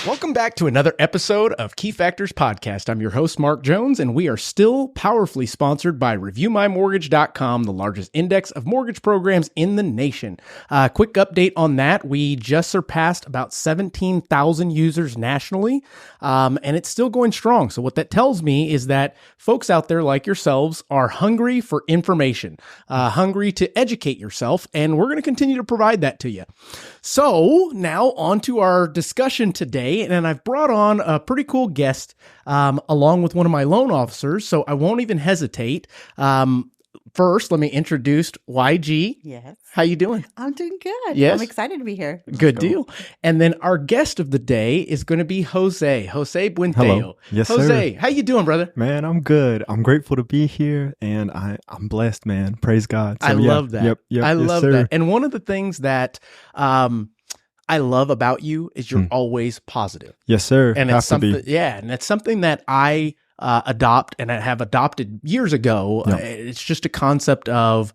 Welcome back to another episode of Key Factors Podcast. I'm your host, Mark Jones, and we are still powerfully sponsored by ReviewMyMortgage.com, the largest index of mortgage programs in the nation. Quick update on that. We just surpassed about 17,000 users nationally, and it's still going strong. So what that tells me is that folks out there like yourselves are hungry for information, hungry to educate yourself, and we're going to continue to provide that to you. So now on to our discussion today. And I've brought on a pretty cool guest along with one of my loan officers, so I won't even hesitate. First, let me introduce YG. Yes. How you doing? I'm doing good. Yes. I'm excited to be here. Good deal. And then our guest of the day is going to be Jose Buentello. Hello. Yes, Jose, sir. how you doing, brother? Man, I'm good. I'm grateful to be here, and I'm blessed, man. Praise God. So, I love that. Yep. I yes, love sir. that. And one of the things that I love about you is you're always positive. Yes, sir. And Have it's to something, be. yeah, and it's something that I adopt and I have adopted years ago. Yep. It's just a concept of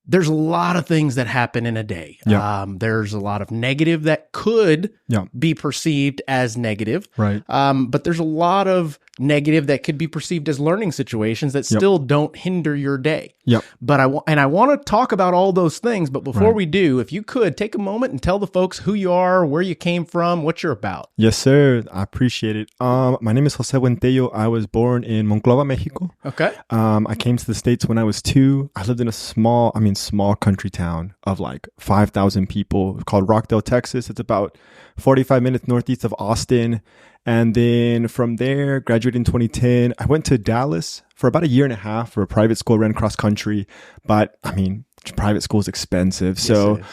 there's a lot of things that happen in a day. Yep. There's a lot of negative that could Yep. be perceived as negative. Right. But there's a lot of negative that could be perceived as learning situations that still don't hinder your day. Yep. But I want to talk about all those things. But before Right. we do, if you could take a moment and tell the folks who you are, where you came from, what you're about. Yes, sir. I appreciate it. My name is Jose Buentello. I was born in Monclova, Mexico. Okay. I came to the States when I was 2. I lived in a small country town of like 5,000 people called Rockdale, Texas. It's about 45 minutes northeast of Austin. And then from there, graduated in 2010. I went to Dallas for about a year and a half for a private school, ran cross country. But private school is expensive. So Yes, it is.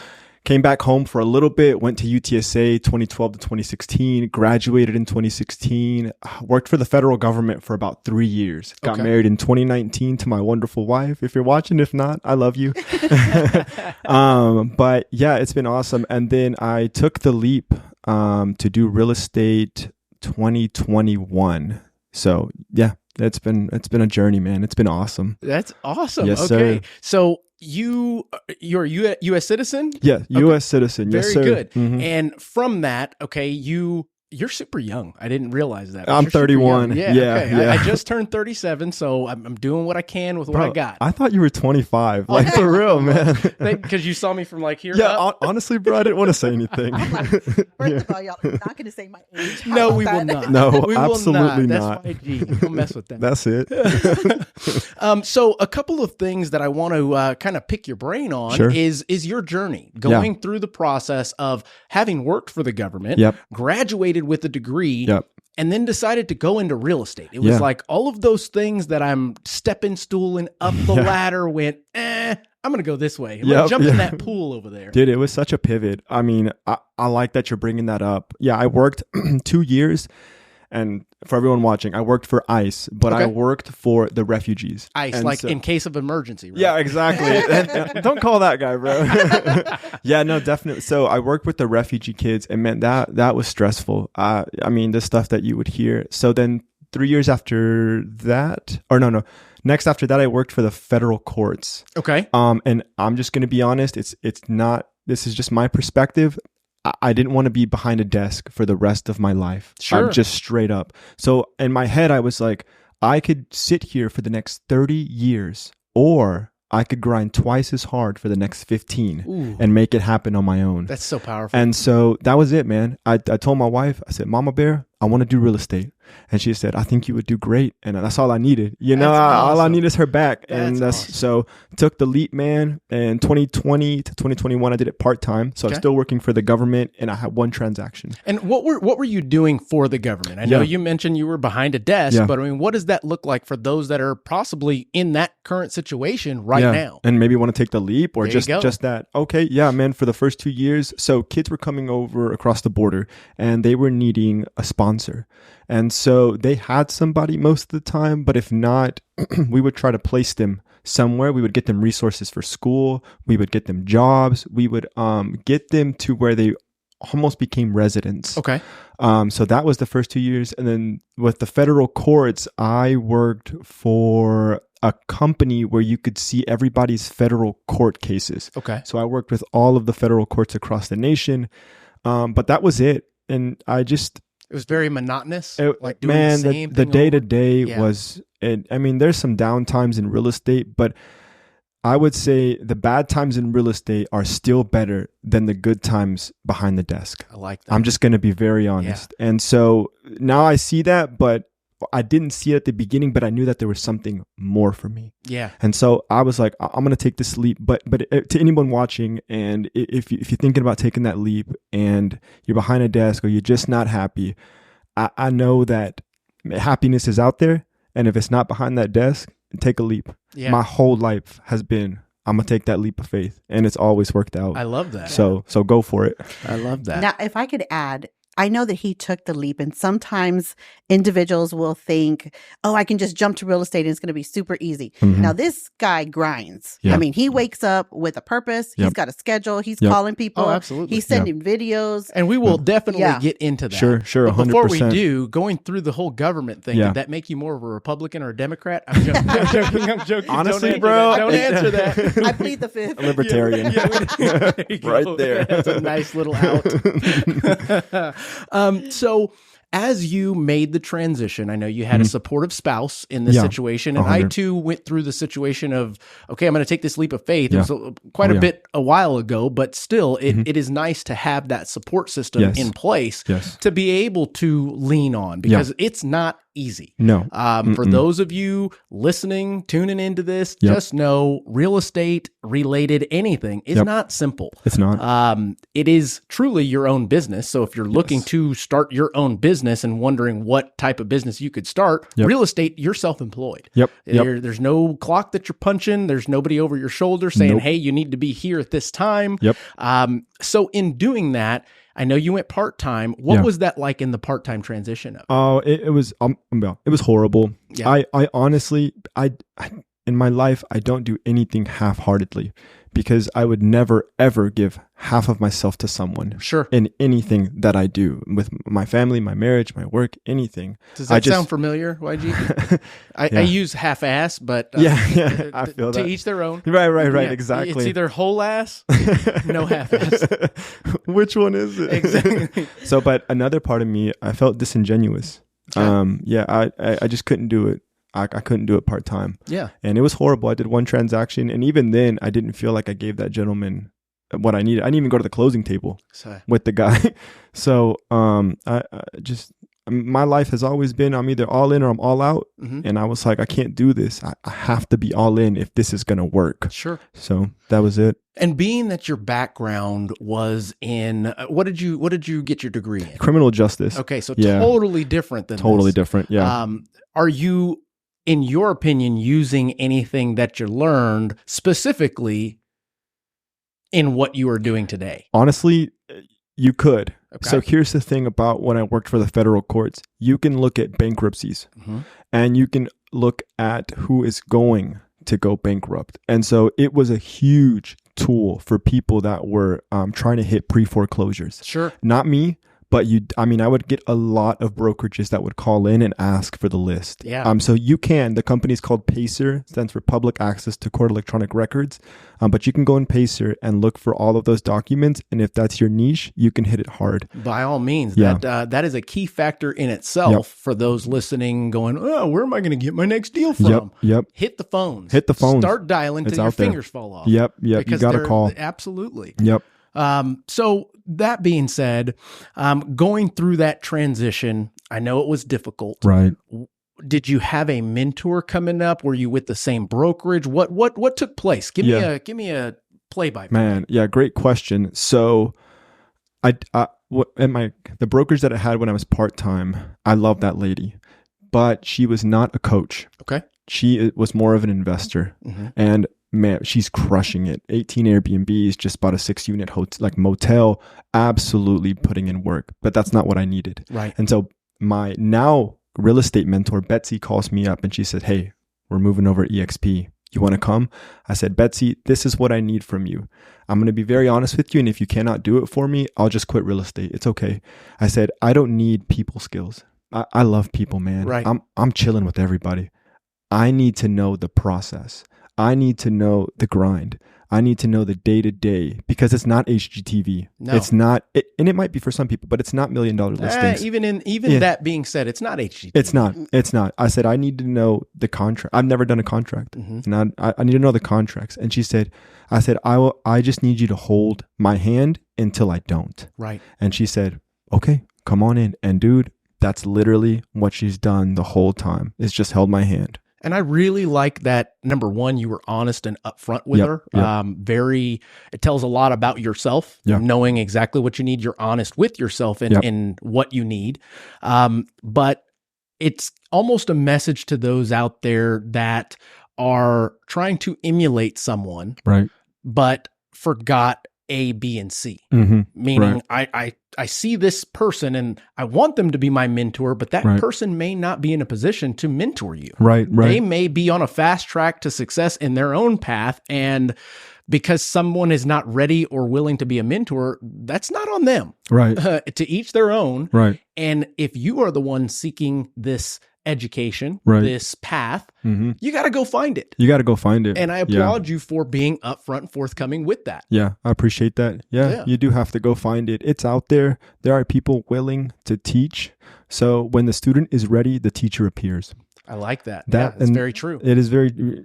Came back home for a little bit, went to UTSA 2012 to 2016, graduated in 2016, worked for the federal government for about 3 years. Got Okay. married in 2019 to my wonderful wife. If you're watching, if not, I love you. But yeah, it's been awesome. And then I took the leap to do real estate 2021. So yeah, it's been a journey, man. It's been awesome. That's awesome. Yes, okay. sir. So you're a U.S. citizen? Yeah, U.S. citizen. Yes, Very sir. good. Mhm. And from that, okay, you're super young. I didn't realize that. I'm You're super 31. young. Yeah, okay. yeah. I just turned 37, so I'm doing what I can with what I got. I thought you were 25. Like, for real, man. Because you saw me from like here Yeah, up. honestly, bro, I didn't want to say anything. First of all, y'all are not going to say my age. How No, about we will that? not. No, we absolutely will not. That's YG. Don't mess with that. That's it. So a couple of things that I want to kind of pick your brain on Sure. is your journey going through the process of having worked for the government, Yep. graduated with a degree, Yep. and then decided to go into real estate. It was Yeah. like all of those things that I'm stepping stooling up the ladder went, I'm going to go this way. I'm going to Yep, jump in yeah. that pool over there. Dude, it was such a pivot. I mean, I like that you're bringing that up. Yeah, I worked 2 years. And for everyone watching, I worked for ICE, but I Okay. worked for the refugees. ICE, And like so- in case of emergency, right? Yeah, exactly. And don't call that guy, bro. Yeah, no, definitely. So I worked with the refugee kids, and man, that was stressful. I mean, the stuff that you would hear. So then 3 years after that, or no, next after that, I worked for the federal courts. Okay. And I'm just gonna be honest. It's not. This is just my perspective. I didn't want to be behind a desk for the rest of my life. Sure. I'm just straight up. So in my head, I was like, I could sit here for the next 30 years, or I could grind twice as hard for the next 15 Ooh. and make it happen on my own. That's so powerful. And so that was it, man. I told my wife, I said, Mama Bear, I want to do real estate. And she said, I think you would do great. And that's all I needed. You know, That's all I awesome. need is her back. That's And awesome. so took the leap, man. And 2020 to 2021, I did it part-time. So Okay. I'm still working for the government, and I had one transaction. And what were you doing for the government? I know Yeah. you mentioned you were behind a desk, Yeah. but I mean, what does that look like for those that are possibly in that current situation right Yeah. now? And maybe want to take the leap, or There you just go. that. Okay, yeah, man, for the first 2 years. So kids were coming over across the border, and they were needing a sponsor. And so they had somebody most of the time, but if not, we would try to place them somewhere. We would get them resources for school. We would get them jobs. We would get them to where they almost became residents. Okay. So that was the first 2 years. And then with the federal courts, I worked for a company where you could see everybody's federal court cases. Okay. So I worked with all of the federal courts across the nation. But that was it. And I just, It was very monotonous. Like doing man, the same the thing day to over. day Yeah. was, I mean, there's some down times in real estate, but I would say the bad times in real estate are still better than the good times behind the desk. I like that. I'm just going to be very honest. And so now I see that, but I didn't see it at the beginning, but I knew that there was something more for me. Yeah. And so I was like, I'm going to take this leap. But to anyone watching, and if you're thinking about taking that leap and you're behind a desk or you're just not happy, I know that happiness is out there. And if it's not behind that desk, take a leap. Yeah. My whole life has been, I'm going to take that leap of faith. And it's always worked out. I love that. So go for it. I love that. Now, if I could add, I know that he took the leap, and sometimes individuals will think, oh, I can just jump to real estate and it's going to be super easy. Mhm. Now, this guy grinds. Yeah. I mean, he wakes up with a purpose. He's Yep. got a schedule. He's Yep. calling people. Oh, absolutely. He's sending videos. And we will definitely Yeah. get into that. Sure, But before we 100%. do, going through the whole government thing, Yeah. did that make you more of a Republican or a Democrat? I'm joking. I'm joking. I'm joking. Honestly, Don't bro, answer that. I plead the fifth. A libertarian. There you go. Right there. That's a nice little out. So as you made the transition, I know you had a supportive spouse in this Yeah, situation, and I 100. too went through the situation of, okay, I'm going to take this leap of faith. Yeah. It was quite a bit a while ago, but still, it is nice to have that support system Yes. in place Yes. to be able to lean on, because it's not easy. No. For those of you listening, tuning into this, Yep. just know real estate related anything is Yep. not simple. It's not. It is truly your own business. So if you're looking to start your own business and wondering what type of business you could start, Yep. real estate, you're self-employed. Yep. There's no clock that you're punching. There's nobody over your shoulder saying, Nope. hey, you need to be here at this time. Yep. So in doing that, I know you went part-time. What Yeah. was that like in the part-time transition of? Oh, it was it was horrible. Yeah. I honestly, I in my life, I don't do anything half-heartedly, because I would never ever give half of myself to someone Sure. in anything that I do, with my family, my marriage, my work, anything. Does I that just- sound familiar, YG? I use half-ass, but Yeah, I feel to that. each their own. Right, Yeah, exactly. It's either whole ass, no half-ass. Which one is it? Exactly. So, but another part of me, I felt disingenuous. Okay. I just couldn't do it. I couldn't do it part-time. Yeah. And it was horrible. I did one transaction, and even then I didn't feel like I gave that gentleman what I needed. I didn't even go to the closing table So, with the guy. So I just, my life has always been, I'm either all in or I'm all out. mhm. And I was like, I can't do this. I have to be all in if this is going to work. Sure. So that was it. And being that your background was in, what did you get your degree in? Criminal justice. Okay. So Yeah. totally different than Totally this. different. Yeah. Are you, in your opinion, using anything that you learned specifically in what you are doing today? Honestly, you could. Okay. So here's the thing about when I worked for the federal courts. You can look at bankruptcies Mhm. and you can look at who is going to go bankrupt. And so it was a huge tool for people that were trying to hit pre-foreclosures. Sure. Not me, but I would get a lot of brokerages that would call in and ask for the list. Yeah. So the company's called Pacer, stands for Public Access to Court Electronic Records. But you can go in Pacer and look for all of those documents. And if that's your niche, you can hit it hard. By all means, Yeah. that is a key factor in itself Yep. for those listening going, oh, where am I going to get my next deal from? Yep. Hit the phones. Hit the phones. Start dialing It's till your out there. fingers fall off. Yep. You Because got to they're- call. Absolutely. Yep. So that being said, going through that transition, I know it was difficult. Right. Did you have a mentor coming up? Were you with the same brokerage? What took place? Give me a play by play. Man, yeah, great question. So, the brokerage that I had when I was part-time, I love that lady, but she was not a coach. Okay. She was more of an investor, Mhm. and man, she's crushing it. 18 Airbnbs, just bought a 6-unit motel, absolutely putting in work. But that's not what I needed. Right. And so my now real estate mentor, Betsy, calls me up and she said, "Hey, we're moving over to EXP. You want to come?" I said, "Betsy, this is what I need from you. I'm going to be very honest with you. And if you cannot do it for me, I'll just quit real estate. It's okay." I said, "I don't need people skills. I love people, man. Right. I'm chilling with everybody. I need to know the process. I need to know the grind. I need to know the day to day, because it's not HGTV. No. It's not, and it might be for some people, but it's not $1 million listings. Even that being said, it's not HGTV. It's not. I said, I need to know the contract. I've never done a contract, and I need to know the contracts. And she said, I just need you to hold my hand until I don't. Right. And she said, okay, come on in. And dude, that's literally what she's done the whole time. Is just held my hand. And I really like that. Number one, you were honest and upfront with her. It tells a lot about yourself, knowing exactly what you need. You're honest with yourself and what you need. But it's almost a message to those out there that are trying to emulate someone, right? But forgot A, B, and C. Meaning, I see this person and I want them to be my mentor, but that person may not be in a position to mentor you. Right. They may be on a fast track to success in their own path. And because someone is not ready or willing to be a mentor, that's not on them. Right. To each their own. Right. And if you are the one seeking this education, this path, you got to go find it. You got to go find it. And I applaud you for being upfront and forthcoming with that. Yeah, I appreciate that. Yeah, you do have to go find it. It's out there. There are people willing to teach. So when the student is ready, the teacher appears. I like that. That's very true. It is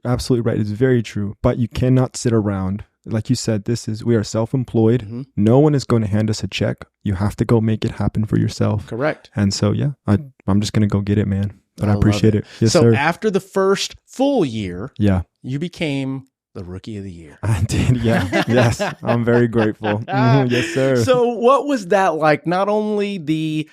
absolutely right. It's very true. But you cannot sit around. Like you said, we are self-employed. No one is going to hand us a check. You have to go make it happen for yourself. Correct. And so, I'm just going to go get it, man. But I appreciate it. Yes, so sir. After the first full year, you became the Rookie of the Year. I did. Yeah. Yes. I'm very grateful. Yes, sir. So what was that like? Not only the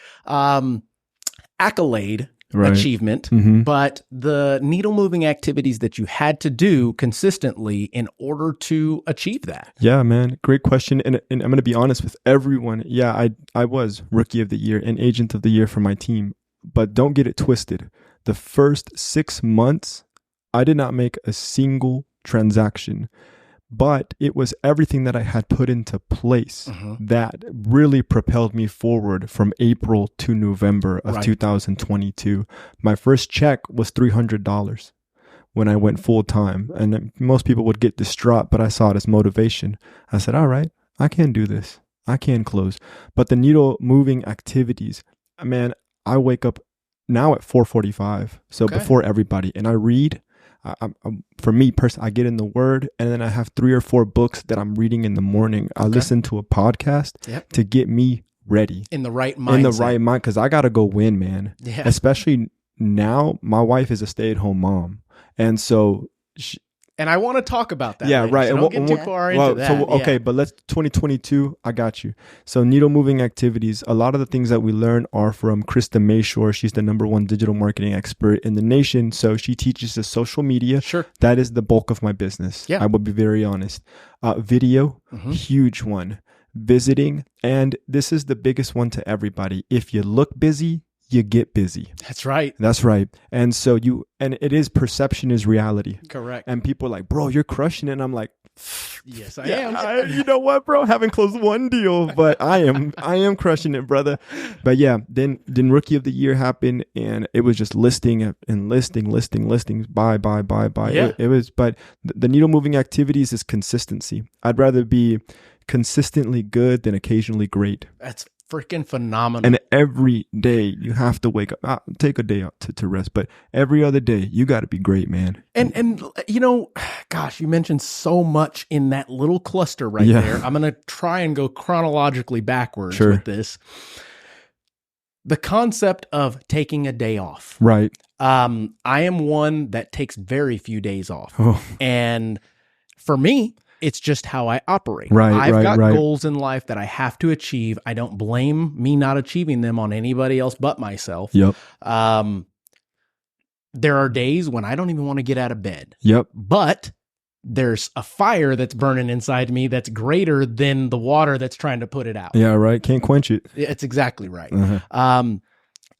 accolade achievement, but the needle moving activities that you had to do consistently in order to achieve that. Yeah, man. Great question. And I'm going to be honest with everyone. Yeah, I was Rookie of the Year and Agent of the Year for my team. But don't get it twisted. The first 6 months, I did not make a single transaction, but it was everything that I had put into place that really propelled me forward from April to November of 2022. My first check was $300 when I went full time. And most people would get distraught, but I saw it as motivation. I said, all right, I can do this. I can close. But the needle moving activities, man, I wake up now at 4:45, so before everybody, and I read. For me personally, I get in the Word, and then I have 3 or 4 books that I'm reading in the morning. I listen to a podcast to get me ready in the right mindset. In the right mind, because I gotta go win, man. Yeah. Especially now, my wife is a stay-at-home mom, and so. And I want to talk about that. Yeah, later, right. So don't get too far into that. Okay, but let's 2022. I got you. So needle moving activities. A lot of the things that we learn are from Krista Mayshore. She's the #1 digital marketing expert in the nation. So she teaches us social media. Sure. That is the bulk of my business. Yeah. I will be very honest. Video, huge one. Visiting, and this is the biggest one to everybody. If you look busy, you get busy. That's right. That's right. And so it is perception is reality. Correct. And people are like, bro, you're crushing it. And I'm like, yes, I am. You know what, bro? I haven't closed one deal, but I am crushing it, brother. But yeah, then Rookie of the Year happened, and it was just listing and listings, buy. Yeah. It was, but the needle moving activities is consistency. I'd rather be consistently good than occasionally great. That's freaking phenomenal. And every day you have to wake up, take a day out to rest, but every other day you got to be great, man. And gosh, you mentioned so much in that little cluster right there. I'm going to try and go chronologically backwards with this. The concept of taking a day off. Right. I am one that takes very few days off. And for me, it's just how I operate. I've got goals in life that I have to achieve. I don't blame me not achieving them on anybody else but myself. Yep. There are days when I don't even want to get out of bed. Yep. But there's a fire that's burning inside me that's greater than the water that's trying to put it out. Yeah, right. Can't quench it. It's exactly right.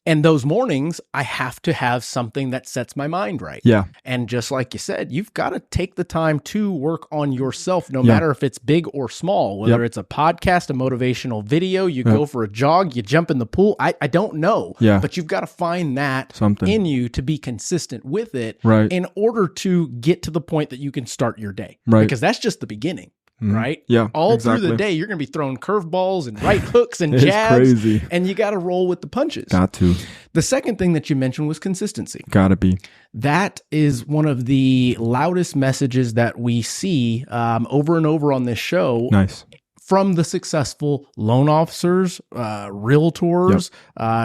And those mornings, I have to have something that sets my mind right. Yeah. And just like you said, you've got to take the time to work on yourself, no matter if it's big or small, whether it's a podcast, a motivational video, you go for a jog, you jump in the pool. I don't know. Yeah. But you've got to find that Something in you to be consistent with it Right. in order to get to the point that you can start your day. Right. Because that's just the beginning. Right? Yeah. All exactly. through the day, you're going to be throwing curveballs and right hooks and It's jabs. crazy. And you got to roll with the punches. Got to. The second thing that you mentioned was consistency. Gotta be. That is one of the loudest messages that we see over and over on this show. Nice. From the successful loan officers, realtors,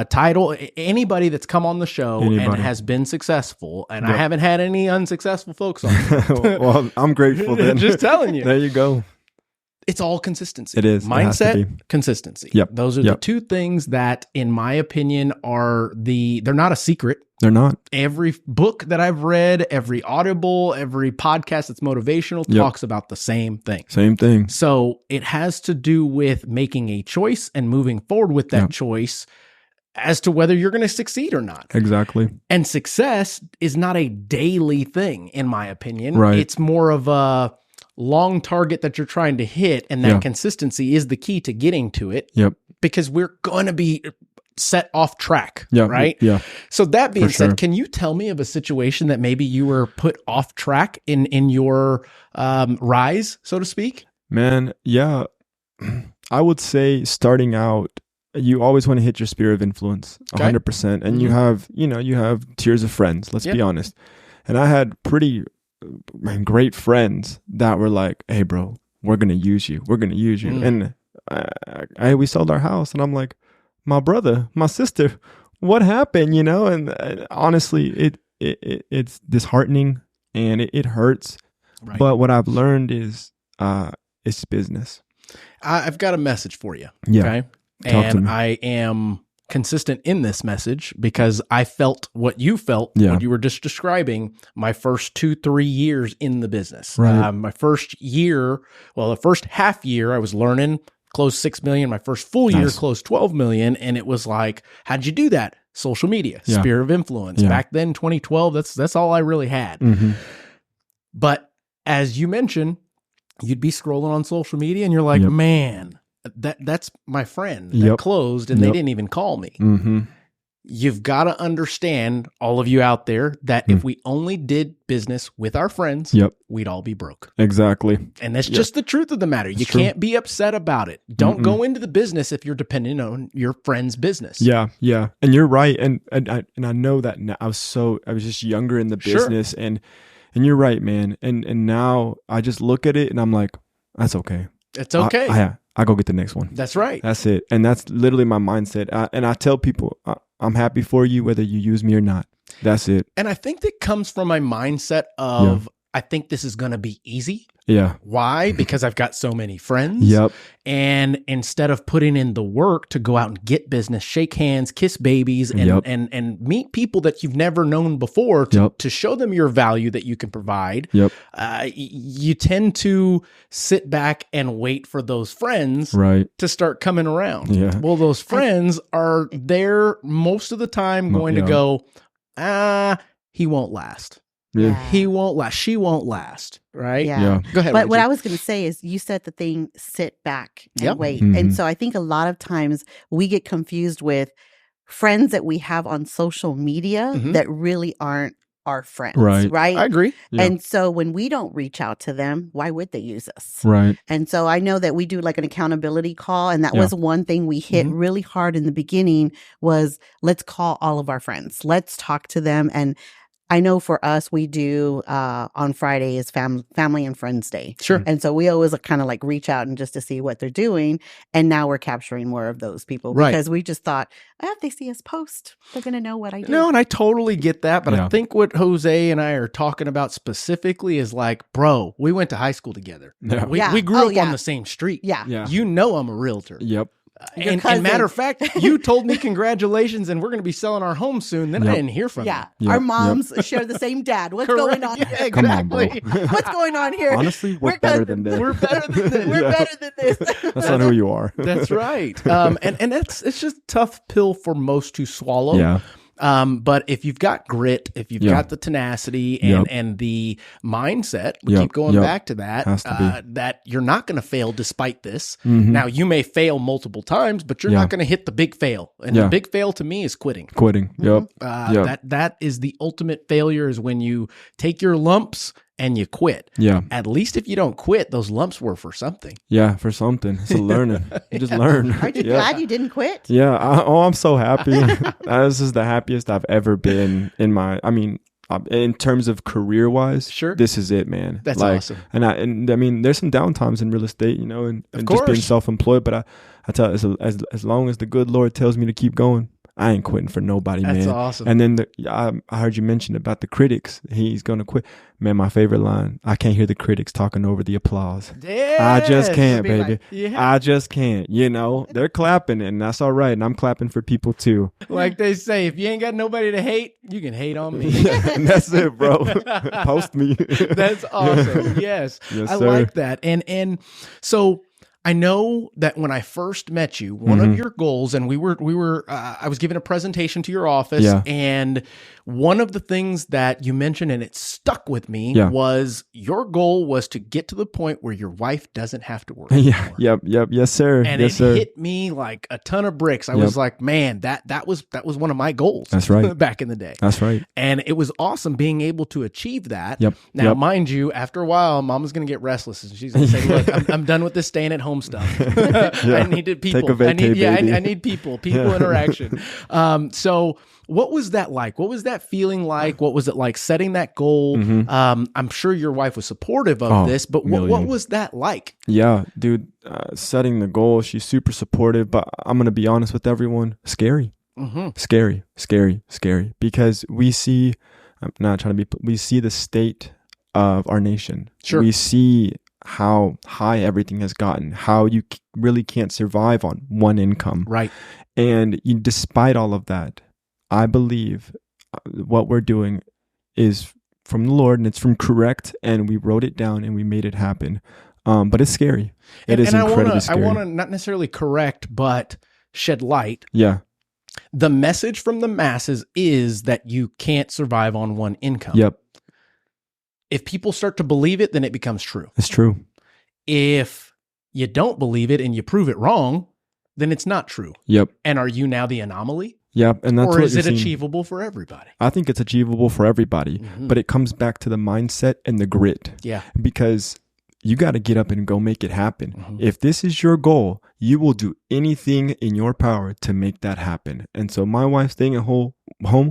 title, anybody that's come on the show and has been successful. And I haven't had any unsuccessful folks on. Well, I'm grateful then. Just telling you. There you go. It's all consistency. It is. Mindset, consistency. Yep. Those are the two things that, in my opinion, they're not a secret. They're not. Every book that I've read, every Audible, every podcast that's motivational talks about the same thing. Same thing. So it has to do with making a choice and moving forward with that choice as to whether you're going to succeed or not. Exactly. And success is not a daily thing, in my opinion. Right. It's more of a long target that you're trying to hit, and that consistency is the key to getting to it. Yep. Because we're going to be set off track, Yeah. right? Yeah. So that being said, sure. can you tell me of a situation that maybe you were put off track in your rise, so to speak? Man, yeah. I would say starting out, you always want to hit your sphere of influence 100%. And you have tiers of friends, let's be honest. And I had pretty great friends that were like, hey, bro, we're going to use you. We're going to use you. And we sold our house and I'm like, my brother, my sister, what happened? And honestly, it's disheartening and it hurts. Right. But what I've learned is it's business. I've got a message for you. Yeah. Okay. And I am consistent in this message because I felt what you felt when you were just describing my first 2-3 years in the business. Right. My first year, the first half year I was learning, closed $6 million. My first full year closed $12 million. And it was like, how'd you do that? Social media, sphere of influence. Yeah. Back then, 2012, that's all I really had. Mm-hmm. But as you mentioned, you'd be scrolling on social media and you're like, man, that's my friend that closed and they didn't even call me. Mm-hmm. You've got to understand, all of you out there, that if we only did business with our friends, we'd all be broke. Exactly. And that's just the truth of the matter. You can't be upset about it. Don't go into the business if you're dependent on your friend's business. Yeah, yeah. And you're right. And I know that now. I was just younger in the business and you're right, man. And now I just look at it and I'm like, that's okay. It's okay. I go get the next one. That's right. That's it. And that's literally my mindset. And I tell people, I'm happy for you, whether you use me or not. That's it. And I think that comes from my mindset of, I think this is going to be easy. Yeah. Why? Because I've got so many friends. Yep. And instead of putting in the work to go out and get business, shake hands, kiss babies, and meet people that you've never known before to show them your value that you can provide, you tend to sit back and wait for those friends to start coming around. Yeah. Well, those friends are there most of the time going to go, he won't last. Yeah. He won't last. She won't last. Right? Yeah. Go ahead. But what I was going to say is you said the thing, sit back and wait. Mm-hmm. And so I think a lot of times we get confused with friends that we have on social media that really aren't our friends. Right? I agree. Yeah. And so when we don't reach out to them, why would they use us? Right. And so I know that we do like an accountability call. And that was one thing we hit really hard in the beginning was let's call all of our friends. Let's talk to them. And I know for us, we do on Friday is Family and Friends Day. Sure. And so we always kind of like reach out and just to see what they're doing. And now we're capturing more of those people because we just thought, if they see us post, they're going to know what I do. No, and I totally get that. But I think what Jose and I are talking about specifically is like, bro, we went to high school together. Yeah. We grew up on the same street. Yeah. You know I'm a realtor. Yep. And matter of fact, you told me congratulations and we're going to be selling our home soon. Then I didn't hear from you. Our moms share the same dad. What's going on? Yeah, exactly. Come on, bro. What's going on here? Honestly, we're better than this. We're better than this. We're better than this. That's not who you are. That's right. And it's just a tough pill for most to swallow. Yeah. But if you've got grit, if you've got the tenacity and the mindset, we keep going back to that, that you're not going to fail despite this. Now, you may fail multiple times, but you're not going to hit the big fail. And the big fail to me is quitting. That is the ultimate failure, is when you take your lumps and you quit. Yeah. At least if you don't quit, those lumps were for something. Yeah, for something. It's a learning. You just learn. Aren't you glad you didn't quit? Yeah. I'm so happy. This is the happiest I've ever been in terms of career wise. Sure. This is it, man. That's awesome. And I mean, there's some downtimes in real estate, and just being self-employed. But I tell you, as long as the good Lord tells me to keep going, I ain't quitting for nobody, man. That's awesome. And then I heard you mention about the critics. He's going to quit. Man, my favorite line, I can't hear the critics talking over the applause. Yes. I just can't, baby. Like, I just can't. They're clapping, and that's all right. And I'm clapping for people too. Like they say, if you ain't got nobody to hate, you can hate on me. And that's it, bro. Post me. That's awesome. Yes, I like that. And so I know that when I first met you, one of your goals, and we were, I was giving a presentation to your office, and one of the things that you mentioned, and it stuck with me, was your goal was to get to the point where your wife doesn't have to work anymore. Yep. Yes, sir. And it hit me like a ton of bricks. I was like, man, that was one of my goals. That's right. Back in the day. That's right. And it was awesome being able to achieve that. Yep. Now, mind you, after a while, Mama's going to get restless, and she's going to say, look, I'm done with this staying at home stuff. I needed people. Take a vacay, I need people interaction. So what was that like? What was that feeling like? What was it like setting that goal? I'm sure your wife was supportive of this, but what was that like? Yeah, dude, setting the goal, she's super supportive, but I'm going to be honest with everyone, scary. Scary. Because we see, we see the state of our nation. Sure. We see how high everything has gotten, how you really can't survive on one income. Right. And despite all of that, I believe what we're doing is from the Lord, and it's from correct, and we wrote it down and we made it happen. But it's scary. It is incredibly scary. I want to not necessarily correct, but shed light. Yeah. The message from the masses is that you can't survive on one income. Yep. If people start to believe it, then it becomes true. It's true. If you don't believe it and you prove it wrong, then it's not true. Yep. And are you now the anomaly? Yep. And that's or is it achievable for everybody? I think it's achievable for everybody, but it comes back to the mindset and the grit. Yeah. Because you got to get up and go make it happen. If this is your goal, you will do anything in your power to make that happen. And so my wife staying at home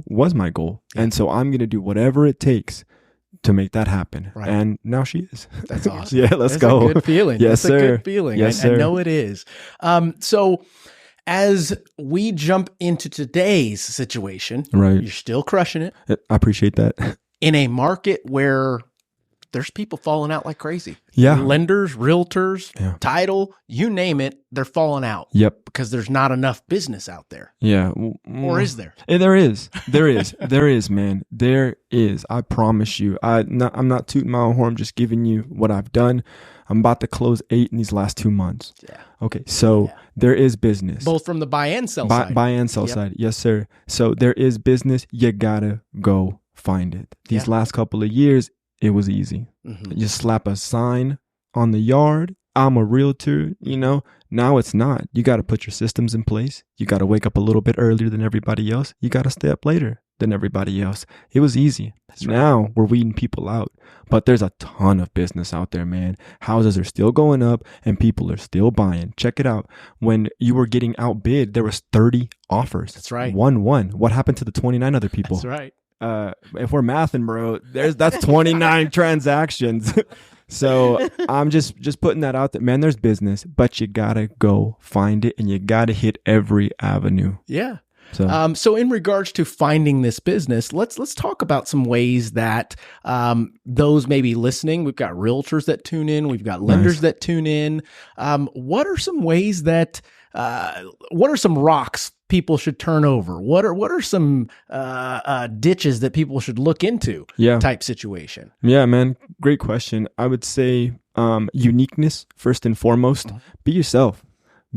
was my goal. And so I'm going to do whatever it takes to make that happen. Right. And now she is. That's awesome. Yeah, let's go. That's a good feeling. Yes, That's sir. a good feeling. Yes, sir. I know it is. So as we jump into today's situation, right, you're still crushing it. I appreciate that. In a market where there's people falling out like crazy. Yeah. Lenders, realtors, title, you name it, they're falling out. Yep. Because there's not enough business out there. Yeah. Or is there? There is. There is, man. There is. I promise you. I'm not tooting my own horn. I'm just giving you what I've done. I'm about to close 8 in these last 2 months. Yeah. Okay. So there is business. Both from the buy and sell side. Buy and sell side. Yes, sir. So there is business. You gotta go find it. These last couple of years, it was easy. You slap a sign on the yard. I'm a realtor, Now it's not. You got to put your systems in place. You got to wake up a little bit earlier than everybody else. You got to stay up later than everybody else. It was easy. That's right. Now we're weeding people out. But there's a ton of business out there, man. Houses are still going up and people are still buying. Check it out. When you were getting outbid, there was 30 offers. That's right. 1-1. What happened to the 29 other people? That's right. If we're mathing, bro, that's 29 transactions. So I'm just putting that out there, man. There's business, but you gotta go find it, and you gotta hit every avenue. Yeah. So in regards to finding this business, let's talk about some ways that those may be listening. We've got realtors that tune in. We've got lenders that tune in. What are some ways that what are some rocks people should turn over? What are some ditches that people should look into? Type situation. Yeah, man. Great question. I would say uniqueness first and foremost. Be yourself.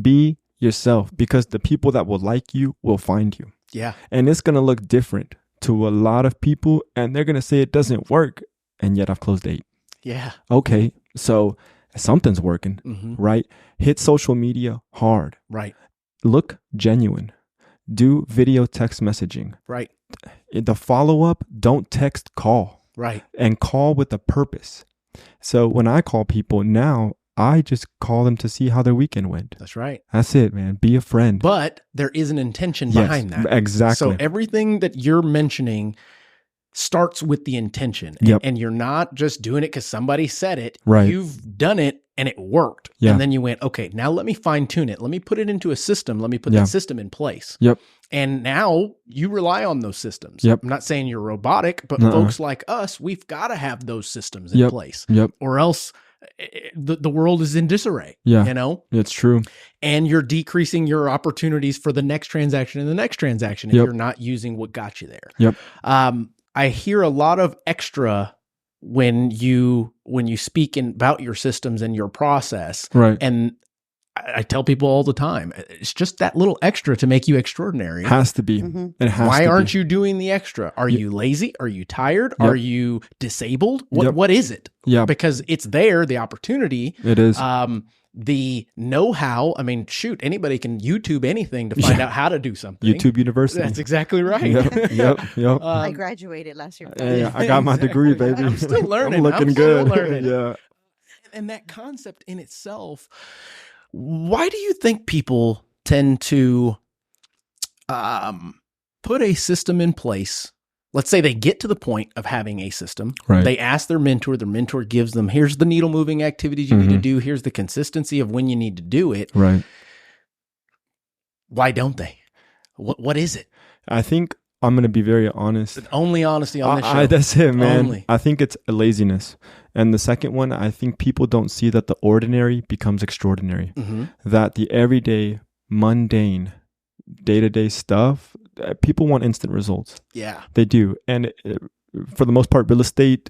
Be yourself, because the people that will like you will find you. Yeah. And it's going to look different to a lot of people, and they're going to say it doesn't work, and yet I've closed 8. Yeah. Okay. So something's working, right? Hit social media hard. Right. Look genuine. Do video text messaging. Right. The follow-up, don't text, call. Right. And call with a purpose. So when I call people now, I just call them to see how their weekend went. That's right. That's it, man. Be a friend. But there is an intention behind that. Exactly. So everything that you're mentioning starts with the intention. And you're not just doing it because somebody said it. Right. You've done it and it worked. Yeah. And then you went, okay, now let me fine tune it. Let me put it into a system. Let me put that system in place. Yep. And now you rely on those systems. Yep. I'm not saying you're robotic, but folks like us, we've got to have those systems in place. Yep. Or else the world is in disarray. Yeah. You know? It's true. And you're decreasing your opportunities for the next transaction and the next transaction if you're not using what got you there. Yep. I hear a lot of extra when you speak about your systems and your process. Right. And I tell people all the time, it's just that little extra to make you extraordinary. Has to be. It has Why to aren't be. you doing the extra? Are you lazy? Are you tired? Are you disabled? What is it? Yeah. Because it's there, the opportunity. It is. The know-how, I mean, shoot, anybody can YouTube anything to find out how to do something. YouTube University. That's exactly right. Yep. I graduated last year. Yeah, I got my degree, baby. I'm still learning. I'm looking still good. learning. Yeah. And that concept in itself, why do you think people tend to put a system in place? Let's say they get to the point of having a system. Right. They ask their mentor gives them, here's the needle moving activities you need to do. Here's the consistency of when you need to do it. Right. Why don't they? What is it? I think I'm going to be very honest. Only honesty on this show. That's it, man. Only. I think it's laziness. And the second one, I think people don't see that the ordinary becomes extraordinary. That the everyday, mundane, day-to-day stuff, people want instant results. Yeah. They do. And for the most part, real estate,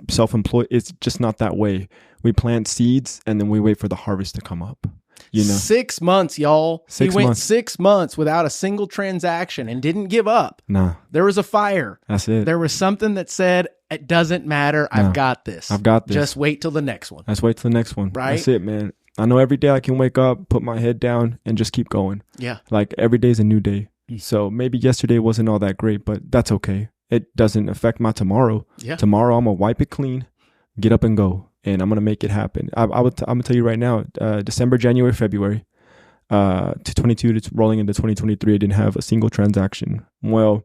self-employed, it's just not that way. We plant seeds and then we wait for the harvest to come up. You know, 6 months, y'all. 6 he went months. 6 months without a single transaction and didn't give up. Nah. There was a fire. That's it. There was something that said, it doesn't matter. I've got this. I've got this. Just wait till the next one. Let's wait till the next one. Right? That's it, man. I know every day I can wake up, put my head down, and just keep going. Yeah. Like every day is a new day. So maybe yesterday wasn't all that great, but that's okay. It doesn't affect my tomorrow. Yeah. Tomorrow I'm going to wipe it clean, get up and go, and I'm going to make it happen. I'm going to tell you right now, December, January, February, to 22 to rolling into 2023, I didn't have a single transaction. Well,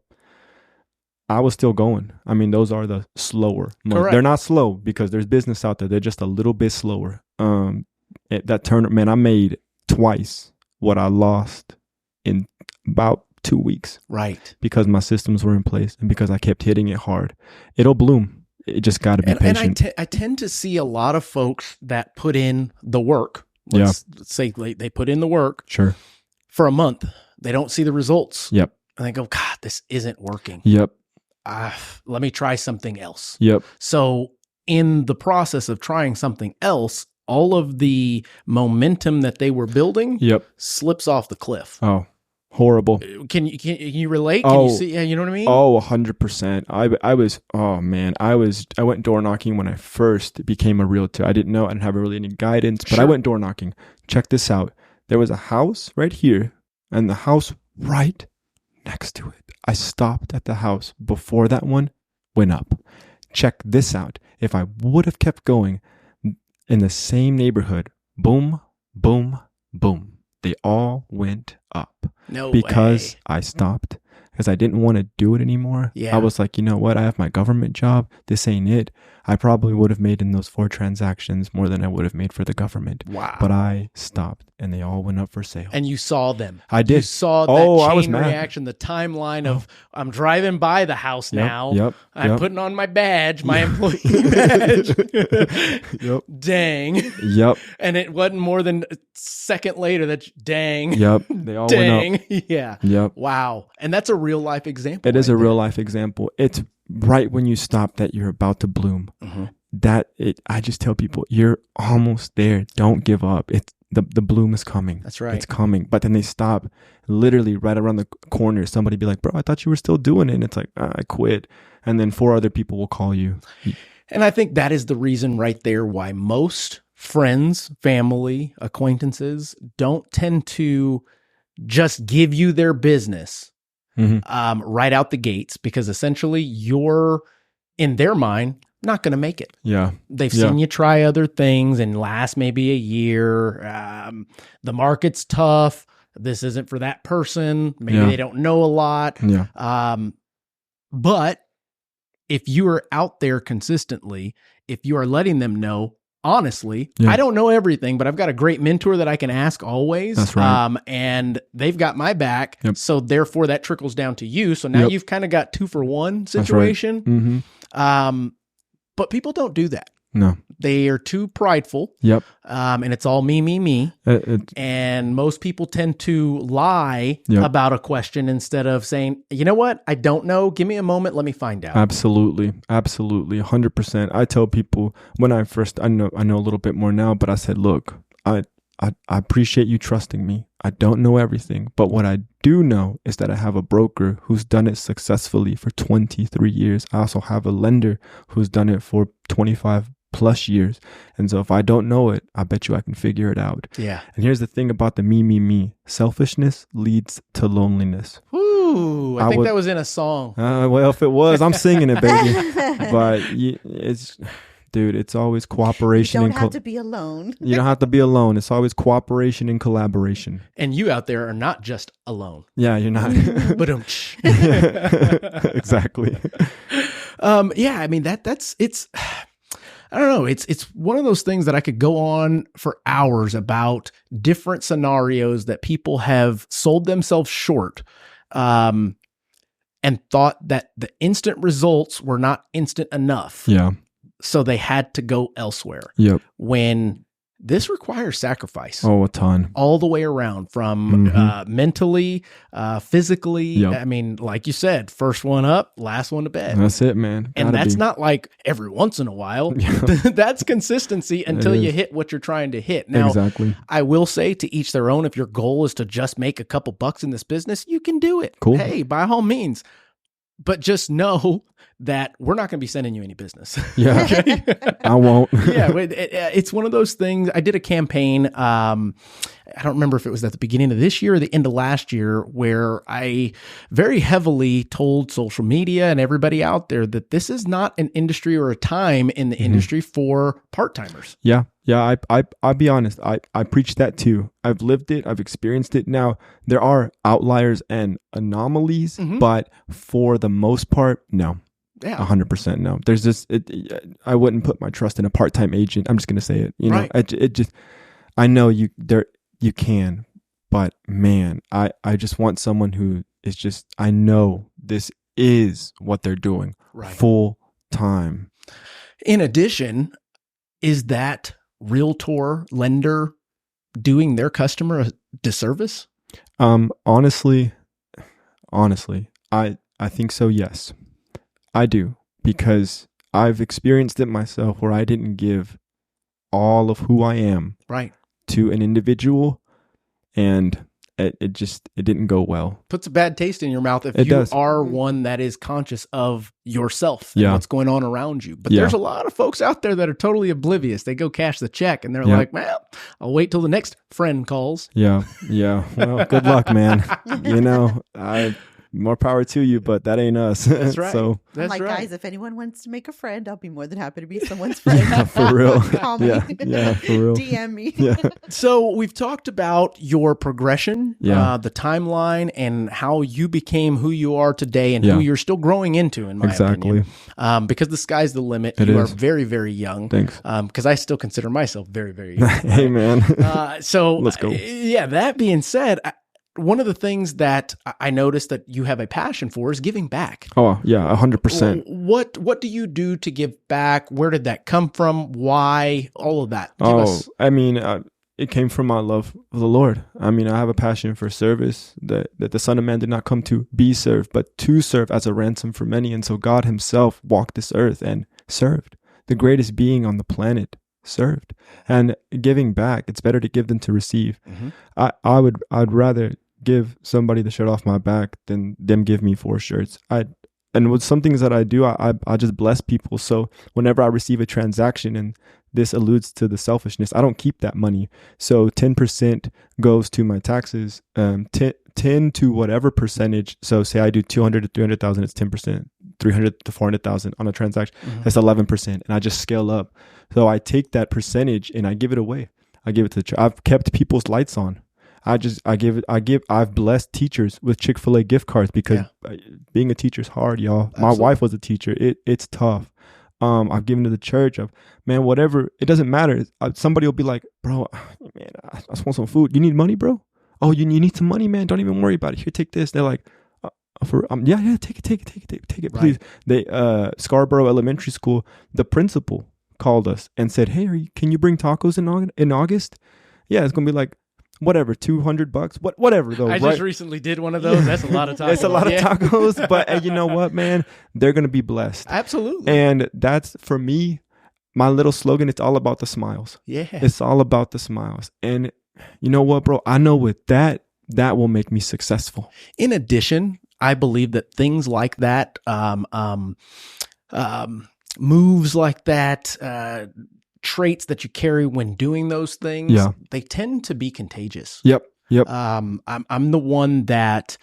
I was still going. I mean, those are the slower months. Correct. They're not slow because there's business out there. They're just a little bit slower. That turn, man, I made twice what I lost in about 2 weeks. Right. Because my systems were in place and because I kept hitting it hard. It'll bloom. It just got to be patient. And I tend to see a lot of folks that put in the work. Let's say they put in the work. Sure. For a month. They don't see the results. Yep. And they go, God, this isn't working. Yep. Let me try something else. Yep. So in the process of trying something else, all of the momentum that they were building slips off the cliff. Oh, horrible. Can you relate? Can you see? You know what I mean? Oh, 100%. I went door knocking when I first became a realtor. I didn't know. I didn't have really any guidance, but I went door knocking. Check this out. There was a house right here and the house right next to it. I stopped at the house before that one went up. Check this out. If I would have kept going in the same neighborhood, boom, boom, boom, they all went up. No because way. I stopped because I didn't want to do it anymore. Yeah. I was like, you know what? I have my government job. This ain't it. I probably would have made in those 4 transactions more than I would have made for the government. Wow. But I stopped and they all went up for sale. And you saw them. I did. You saw that I was chain mad. reaction, the timeline of I'm driving by the house now. Yep. I'm putting on my badge, my employee badge. Yep. Dang. Yep. And it wasn't more than a second later that dang. Yep. They all Dang. went up. Yeah. Yep. Wow. And that's a real life example. It is right a there. real life example. It's right when you stop that you're about to bloom. I just tell people, you're almost there. Don't give up. It's the bloom is coming. That's right. It's coming. But then they stop literally right around the corner. Somebody be like, bro, I thought you were still doing it. And it's like, I quit. And then 4 other people will call you. And I think that is the reason right there why most friends, family, acquaintances don't tend to just give you their business right out the gates, because essentially you're, in their mind, not going to make it. Yeah. They've seen you try other things and last maybe a year. The market's tough. This isn't for that person. Maybe they don't know a lot. Yeah. But if you are out there consistently, if you are letting them know, honestly, I don't know everything, but I've got a great mentor that I can ask always. That's right. And they've got my back. Yep. So therefore that trickles down to you. So now you've kind of got 2-for-1 situation. But people don't do that. No. They are too prideful. Yep. And it's all me. And most people tend to lie about a question instead of saying, you know what? I don't know. Give me a moment. Let me find out. Absolutely. 100%. I tell people when I know a little bit more now, but I said, look, I appreciate you trusting me. I don't know everything, but what I do know is that I have a broker who's done it successfully for 23 years. I also have a lender who's done it for 25 plus years. And so if I don't know it, I bet you I can figure it out. Yeah. And here's the thing about the me. Selfishness leads to loneliness. Ooh, I think that was in a song. Well, if it was, I'm singing it, baby. But it's always cooperation. You don't have to be alone. You don't have to be alone. It's always cooperation and collaboration. And you out there are not just alone. Yeah, you're not. But exactly. I mean, it's I don't know. It's one of those things that I could go on for hours about different scenarios that people have sold themselves short, and thought that the instant results were not instant enough. Yeah. So they had to go elsewhere. Yep. When this requires sacrifice. Oh, a ton. All the way around, from mentally, physically. Yep. I mean, like you said, first one up, last one to bed. That's it, man. And that's not like every once in a while. That's consistency until you hit what you're trying to hit. Now, exactly. I will say, to each their own. If your goal is to just make a couple bucks in this business, you can do it. Cool. Hey, by all means. But just know that we're not going to be sending you any business. Yeah. Okay? I won't. It's one of those things. I did a campaign. I don't remember if it was at the beginning of this year or the end of last year, where I very heavily told social media and everybody out there that this is not an industry or a time in the industry for part-timers. Yeah. Yeah. I'll be honest. I preach that too. I've lived it. I've experienced it. Now, there are outliers and anomalies, but for the most part, no. Yeah. 100% no. There's just, I wouldn't put my trust in a part-time agent. I'm just going to say it. You know, I know you can, but man, I just want someone who is just, I know this is what they're doing full time. In addition, is that realtor, lender doing their customer a disservice? Honestly, I think so. Yes, I do, because I've experienced it myself where I didn't give all of who I am to an individual, and it didn't go well. Puts a bad taste in your mouth if you are one that is conscious of yourself and what's going on around you. But there's a lot of folks out there that are totally oblivious. They go cash the check and they're like, well, I'll wait till the next friend calls. Yeah. Well, good luck, man. You know, more power to you, but that ain't us. That's right. So I'm That's like, right. guys, if anyone wants to make a friend, I'll be more than happy to be someone's friend. yeah, for real. Call me. Yeah, for real. DM me. Yeah. So we've talked about your progression, Yeah. the timeline, and how you became who you are today and who Yeah. you're still growing into, in my Exactly. opinion. Because the sky's the limit. It You is. are very, very young. Thanks. Because I still consider myself very, very young. Hey, man. So Let's go. Yeah, that being said, one of the things that I noticed that you have a passion for is giving back. Oh, yeah, 100%. What do you do to give back? Where did that come from? Why? All of that. Give us. I mean, it came from my love of the Lord. I mean, I have a passion for service, that the Son of Man did not come to be served, but to serve as a ransom for many. And so God himself walked this earth and served. The greatest being on the planet served. And giving back, it's better to give than to receive. Mm-hmm. I'd rather give somebody the shirt off my back than them give me 4 shirts. And with some things that I do, I just bless people. So whenever I receive a transaction, and this alludes to the selfishness, I don't keep that money. So 10% goes to my taxes, 10 to whatever percentage. So say I do 200 to 300,000, it's 10%, 300 to 400,000 on a transaction. Mm-hmm. That's 11%. And I just scale up. So I take that percentage and I give it away. I give it to the church. I've kept people's lights on. I've blessed teachers with Chick-fil-A gift cards because being a teacher is hard, y'all. Absolutely. My wife was a teacher. It's tough. I've given to the church. Whatever. It doesn't matter. Somebody will be like, bro, man, I just want some food. You need money, bro? Oh, you need some money, man? Don't even worry about it. Here, take this. They're like, take it, please. They Scarborough Elementary School, the principal called us and said, hey, can you bring tacos in August? Yeah, it's gonna be like, whatever, $200, whatever though. I just recently did one of those. That's a lot of tacos. It's a lot of tacos, but you know what, man? They're going to be blessed. Absolutely. And that's, for me, my little slogan. It's all about the smiles. Yeah. It's all about the smiles. And you know what, bro? I know with that will make me successful. In addition, I believe that things like that, moves like that, traits that you carry when doing those things, they tend to be contagious. Yep. I'm the one that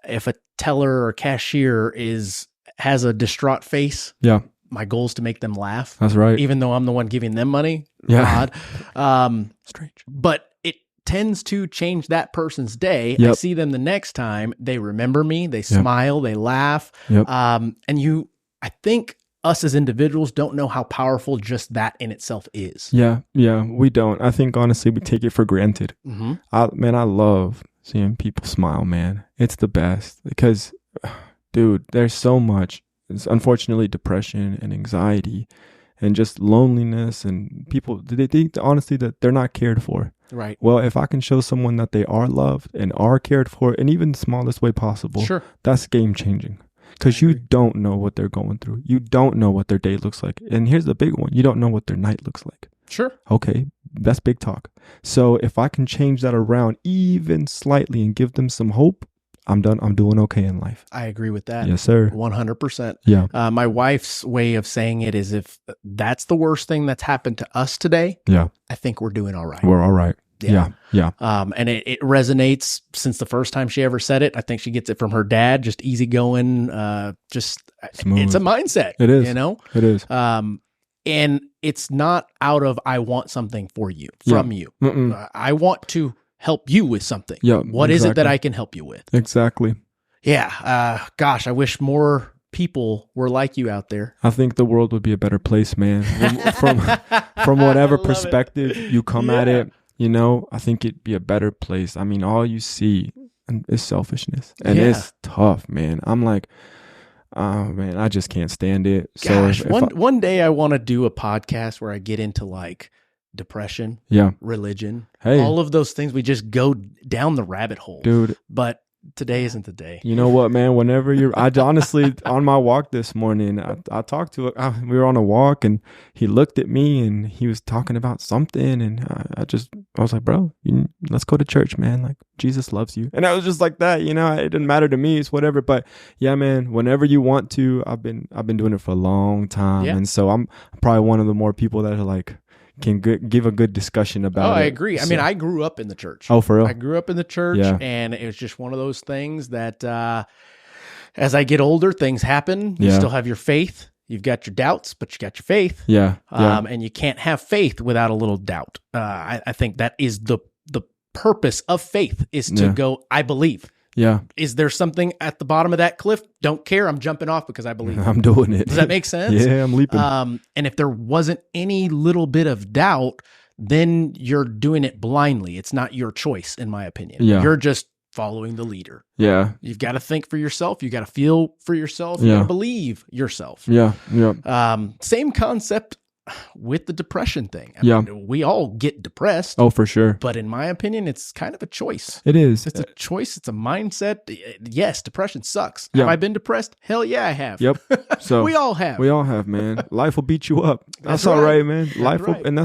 if a teller or cashier has a distraught face, my goal is to make them laugh. That's right. Even though I'm the one giving them money. Yeah. Odd. Strange. But it tends to change that person's day. Yep. I see them the next time. They remember me. They smile. They laugh. Yep. And I think us as individuals don't know how powerful just that in itself is. Yeah, we don't. I think honestly we take it for granted. Mm-hmm. I love seeing people smile, man. It's the best because, dude, there's so much. It's unfortunately depression and anxiety and just loneliness, and people, they think honestly that they're not cared for. Right. Well, if I can show someone that they are loved and are cared for in even the smallest way possible, that's game changing. Because you don't know what they're going through. You don't know what their day looks like. And here's the big one. You don't know what their night looks like. Sure. Okay, that's big talk. So if I can change that around even slightly and give them some hope, I'm done. I'm doing okay in life. I agree with that. Yes, sir. 100%. Yeah. My wife's way of saying it is, if that's the worst thing that's happened to us today, I think we're doing all right. We're all right. Yeah. And it resonates since the first time she ever said it. I think she gets it from her dad, just easygoing, just smooth. It's a mindset. It is. It is. And it's not out of, I want something for you, from you. I want to help you with something. Yeah. What is it that I can help you with? Exactly. Yeah. Gosh, I wish more people were like you out there. I think the world would be a better place, man. From whatever perspective you come at it. I think it'd be a better place. I mean, all you see is selfishness. And it's tough, man. I'm like, oh, man, I just can't stand it. Gosh, so one day I want to do a podcast where I get into like depression, religion, all of those things. We just go down the rabbit hole. Dude. But today isn't the day. You know what, man? Whenever I honestly, on my walk this morning, I talked to we were on a walk and he looked at me and he was talking about something. And I was like, bro, let's go to church, man. Like, Jesus loves you. And I was just like that, it didn't matter to me. It's whatever. But yeah, man, whenever you want to, I've been doing it for a long time. Yeah. And so I'm probably one of the more people that are like, can give a good discussion about it. I agree. I mean, I grew up in the church. Oh, for real? I grew up in the church, and it was just one of those things that As I get older, things happen. You Yeah. still have your faith. You've got your doubts, but you got your faith. Yeah. And you can't have faith without a little doubt. I think that is the purpose of faith, is to go, I believe. Yeah. Is there something at the bottom of that cliff? Don't care. I'm jumping off because I believe. I'm doing it. Does that make sense? Yeah, I'm leaping. And if there wasn't any little bit of doubt, then you're doing it blindly. It's not your choice, in my opinion. Yeah. You're just following the leader. Yeah. You've got to think for yourself. You got to feel for yourself. You got to believe yourself. Yeah. Yeah. Same concept with the depression thing. I Yeah. mean, we all get depressed. Oh, for sure. But in my opinion, it's kind of a choice. It is. It's a choice. It's a mindset. Yes, depression sucks. Yeah. Have I been depressed? Hell yeah, I have. Yep. So we all have. We all have, man. Life will beat you up. That's That's all right. right, man. Life will, right. and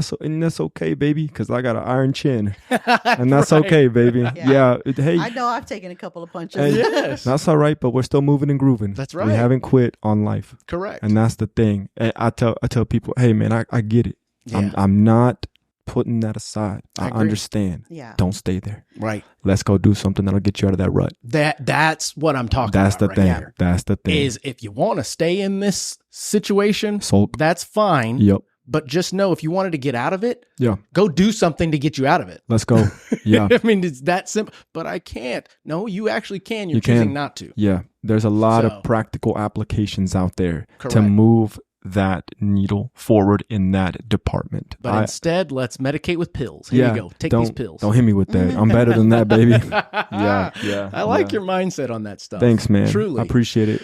that's okay, baby, because I got an iron chin, and that's Right. okay, baby. Yeah. Hey, I know I've taken a couple of punches. Hey, Yes. that's all right, but we're still moving and grooving. That's We right. haven't quit on life, Correct. and that's the thing. And I tell people, hey, man, I get it. Yeah. I'm not putting that aside. I agree. understand. Yeah. Don't stay there. Right. Let's go do something that'll get you out of that rut. That's what I'm talking That's about the right thing. here. That's the thing. Is if you want to stay in this situation, Sulk. that's fine. Yep. But just know, if you wanted to get out of it, Yeah. go do something to get you out of it. Let's go. Yeah. I mean, it's that simple. But I can't. No, you actually can. You're You choosing can. not to. Yeah, there's a lot So- of practical applications out there to Correct. move that needle forward in that department. But instead, let's medicate with pills. Here you go. Take these pills. Don't hit me with that. I'm better than that, baby. Yeah. I like your mindset on that stuff. Thanks, man. Truly. I appreciate it.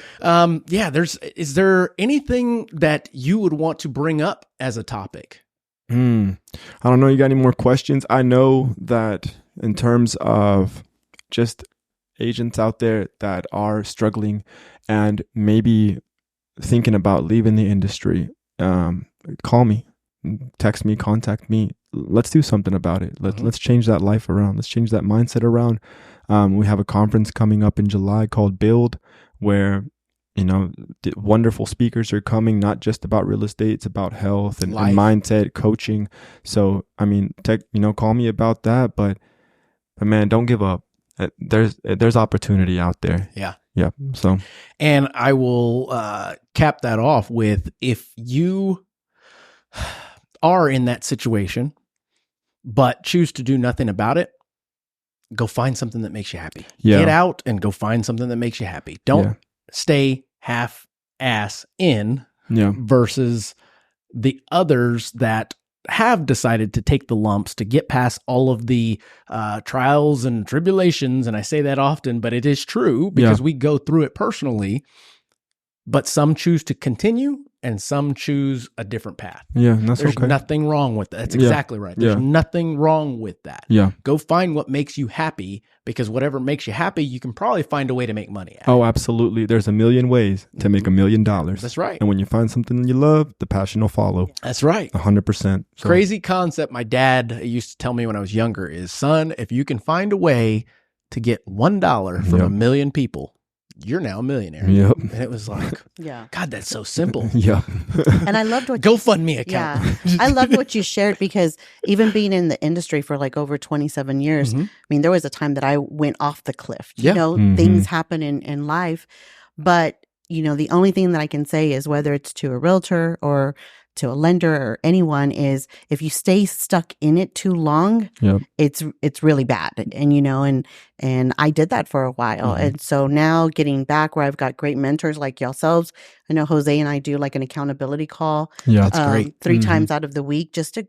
Is there anything that you would want to bring up as a topic? I don't know. You got any more questions? I know that in terms of just agents out there that are struggling and maybe thinking about leaving the industry, call me, text me, contact me. Let's do something about it. Let's change that life around. Let's change that mindset around. We have a conference coming up in July called Build, where wonderful speakers are coming, not just about real estate. It's about health and mindset, coaching. So, I mean, call me about that, but man, don't give up. There's opportunity out there. Yeah. Yeah. So, and I will cap that off with, if you are in that situation, but choose to do nothing about it, go find something that makes you happy. Yeah. Get out and go find something that makes you happy. Don't stay half-ass in versus the others that have decided to take the lumps to get past all of the trials and tribulations. And I say that often, but it is true because we go through it personally. But some choose to continue and some choose a different path. Yeah, and that's There's okay. nothing wrong with that. That's exactly right. There's nothing wrong with that. Yeah. Go find what makes you happy, because whatever makes you happy, you can probably find a way to make money at. Oh, absolutely. There's a million ways to make $1 million. That's right. And when you find something you love, the passion will follow. That's right. 100%. So, Crazy concept my dad used to tell me when I was younger is, son, if you can find a way to get $1 from 1 million people, you're now a millionaire. Yep. And it was like, Yeah. God, that's so simple. Yeah. And I loved what GoFundMe account. Yeah. I loved what you shared, because even being in the industry for like over 27 years, I mean, there was a time that I went off the cliff. You know, things happen in life. But, the only thing that I can say is, whether it's to a realtor or to a lender or anyone, is if you stay stuck in it too long, it's really bad. And I did that for a while. And so now getting back where I've got great mentors like yourselves, I know Jose and I do like an accountability call. Yeah, that's great. 3 times out of the week, just to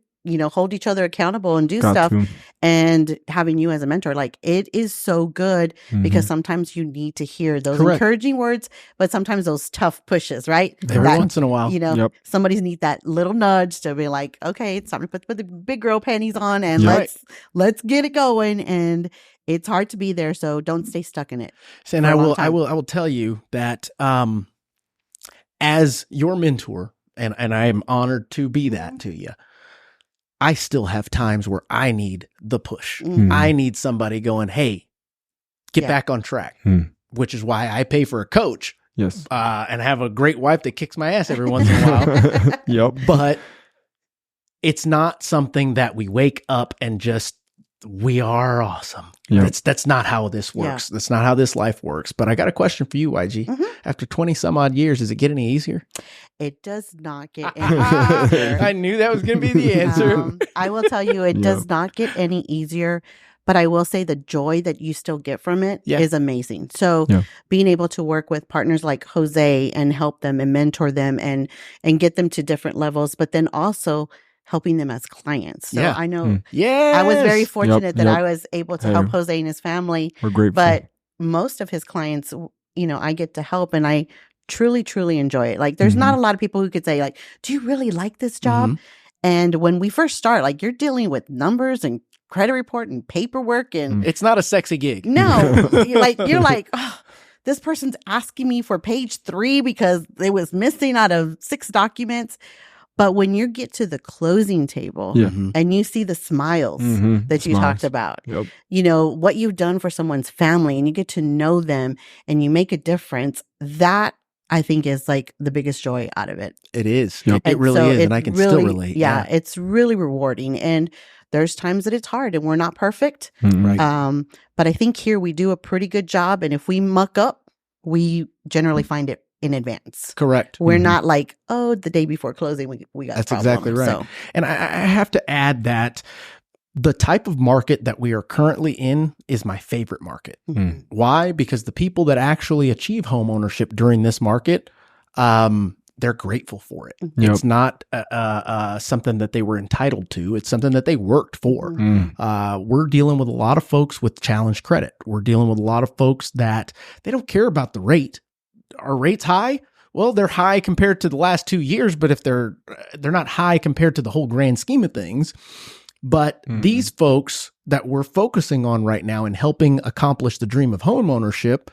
hold each other accountable and do stuff. And having you as a mentor, like, it is so good, because sometimes you need to hear those encouraging words, but sometimes those tough pushes, right? Every once in a while. Somebody's need that little nudge to be like, okay, it's time to put the big girl panties on and let's get it going. And it's hard to be there, so don't stay stuck in it. And I will tell you that as your mentor, and I am honored to be that to you, I still have times where I need the push. I need somebody going, hey, get back on track, which is why I pay for a coach. Yes. And have a great wife that kicks my ass every once in a while. But it's not something that we wake up and just we are awesome. Yeah. That's not how this works. That's not how this life works. But I got a question for you, YG. After 20 some odd years, does it get any easier? It does not get any easier. I knew that was going to be the answer. I will tell you, it does not get any easier. But I will say the joy that you still get from it is amazing. So being able to work with partners like Jose and help them and mentor them and get them to different levels, but then also helping them as clients. So I know I was very fortunate that I was able to help Jose and his family. We're grateful. But most of his clients, you know, I get to help, and I truly, truly enjoy it. Like, there's not a lot of people who could say, like, do you really like this job? And when we first start, like, you're dealing with numbers and credit report and paperwork, and it's not a sexy gig. No, you're like, oh, this person's asking me for page 3 because it was missing out of 6 documents. But when you get to the closing table and you see the smiles that you talked about, you know, what you've done for someone's family, and you get to know them and you make a difference, that I think is like the biggest joy out of it. It is. It really is. And I can still relate. Yeah, it's really rewarding. And there's times that it's hard and we're not perfect. Right. But I think here we do a pretty good job. And if we muck up, we generally find it in advance. Correct. We're not like, oh, the day before closing, we got That's a problem. Exactly right. So. And I have to add that the type of market that we are currently in is my favorite market. Why? Because the people that actually achieve home ownership during this market, they're grateful for it. It's not something that they were entitled to. It's something that they worked for. We're dealing with a lot of folks with challenged credit. We're dealing with a lot of folks that they don't care about the rate. Are rates high? Well, they're high compared to the last 2 years, but if they're not high compared to the whole grand scheme of things. But these folks that we're focusing on right now and helping accomplish the dream of home ownership,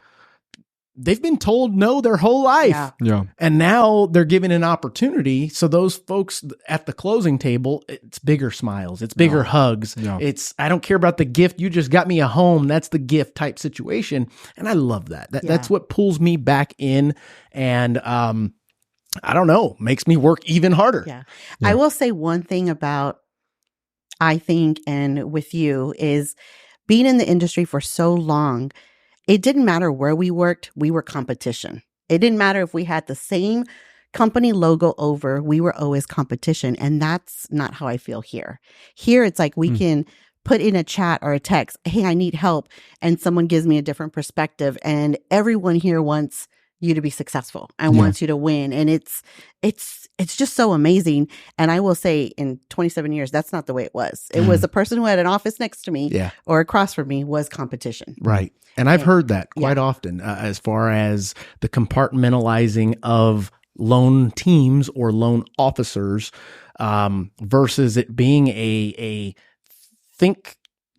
they've been told no their whole life. And now they're given an opportunity. So those folks at the closing table, it's bigger smiles. It's bigger hugs. It's, I don't care about the gift. You just got me a home. That's the gift type situation. And I love that. That's what pulls me back in. And, I don't know, makes me work even harder. I will say one thing about, I think, and with you, is being in the industry for so long, it didn't matter where we worked, we were competition. It didn't matter if we had the same company logo over, we were always competition. And that's not how I feel here. Here, it's like we can put in a chat or a text, hey, I need help. And someone gives me a different perspective. And everyone here wants you to be successful and wants you to win. And it's just so amazing. And I will say, in 27 years, that's not the way it was. It was the person who had an office next to me or across from me was competition. Right. And I've heard that quite often as far as the compartmentalizing of loan teams or loan officers versus it being a think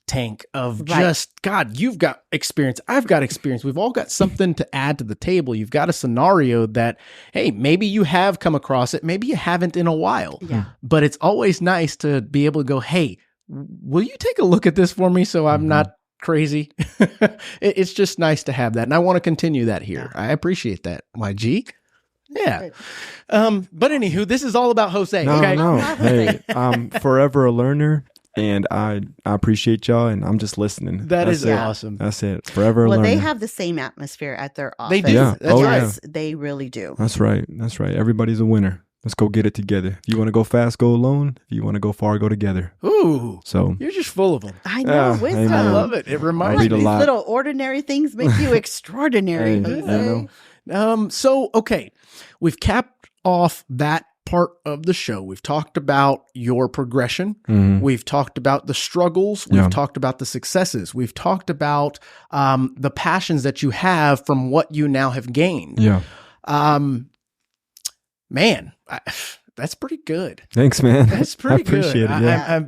tank of just, God, you've got experience. I've got experience. We've all got something to add to the table. You've got a scenario that, hey, maybe you have come across it. Maybe you haven't in a while. But it's always nice to be able to go, hey, will you take a look at this for me so I'm not crazy? It's just nice to have that. And I want to continue that here. I appreciate that, YG. Yeah. But anywho, this is all about Jose. No. Hey, I'm forever a learner. And I appreciate y'all, and I'm just listening. That's awesome. That's it. Forever learning. They have the same atmosphere at their office. They do. Yeah. That's right. They really do. That's right. Everybody's a winner. Let's go get it together. If you want to go fast, go alone. If you want to go far, go together. Ooh. So you're just full of them. I know. Wisdom. Amen. I love it. It reminds me. These little ordinary things make you extraordinary. So, okay. We've capped off that part of the show. We've talked about your progression. We've talked about the struggles. We've talked about the successes. We've talked about the passions that you have from what you now have gained. Man, that's pretty good. Thanks, man. That's pretty good. I appreciate it. Yeah.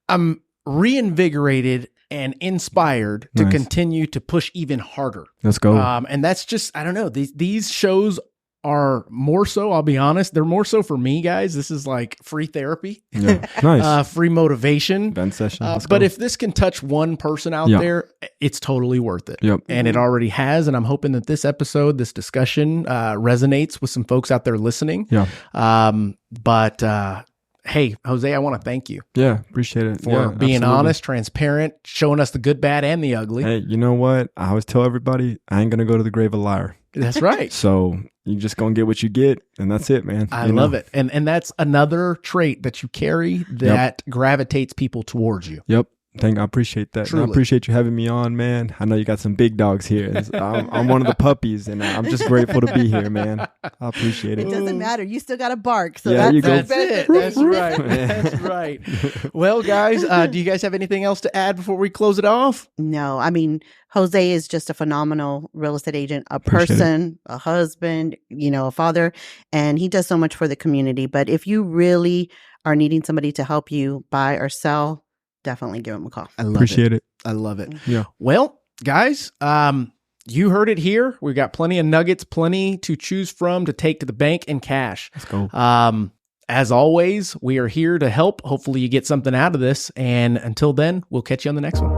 I'm reinvigorated and inspired to continue to push even harder. Let's go. And that's just, I don't know. These shows are more so, I'll be honest, they're more so for me, guys. This is like free therapy. Nice. Free motivation. Event session. But if this can touch one person out there, it's totally worth it. And it already has. And I'm hoping that this episode, this discussion resonates with some folks out there listening. But hey, Jose, I want to thank you. Yeah, appreciate it. For being honest, transparent, showing us the good, bad, and the ugly. Hey, you know what? I always tell everybody, I ain't going to go to the grave a liar. That's right. So you just going to get what you get, and that's it, man. I love it. And that's another trait that you carry that gravitates people towards you. Yep. I appreciate that. I appreciate you having me on, man. I know you got some big dogs here. I'm one of the puppies, and I'm just grateful to be here, man. I appreciate it. It doesn't matter. You still got to bark. So yeah, that's it. That's right. That's right. Well, guys, do you guys have anything else to add before we close it off? No. I mean, Jose is just a phenomenal real estate agent, a person, a husband, a father, and he does so much for the community. But if you really are needing somebody to help you buy or sell, definitely give him a call. I love Appreciate it. I love it. Yeah. Well, guys, you heard it here. We've got plenty of nuggets, plenty to choose from to take to the bank in cash. Let's go. As always, we are here to help. Hopefully you get something out of this. And until then, we'll catch you on the next one.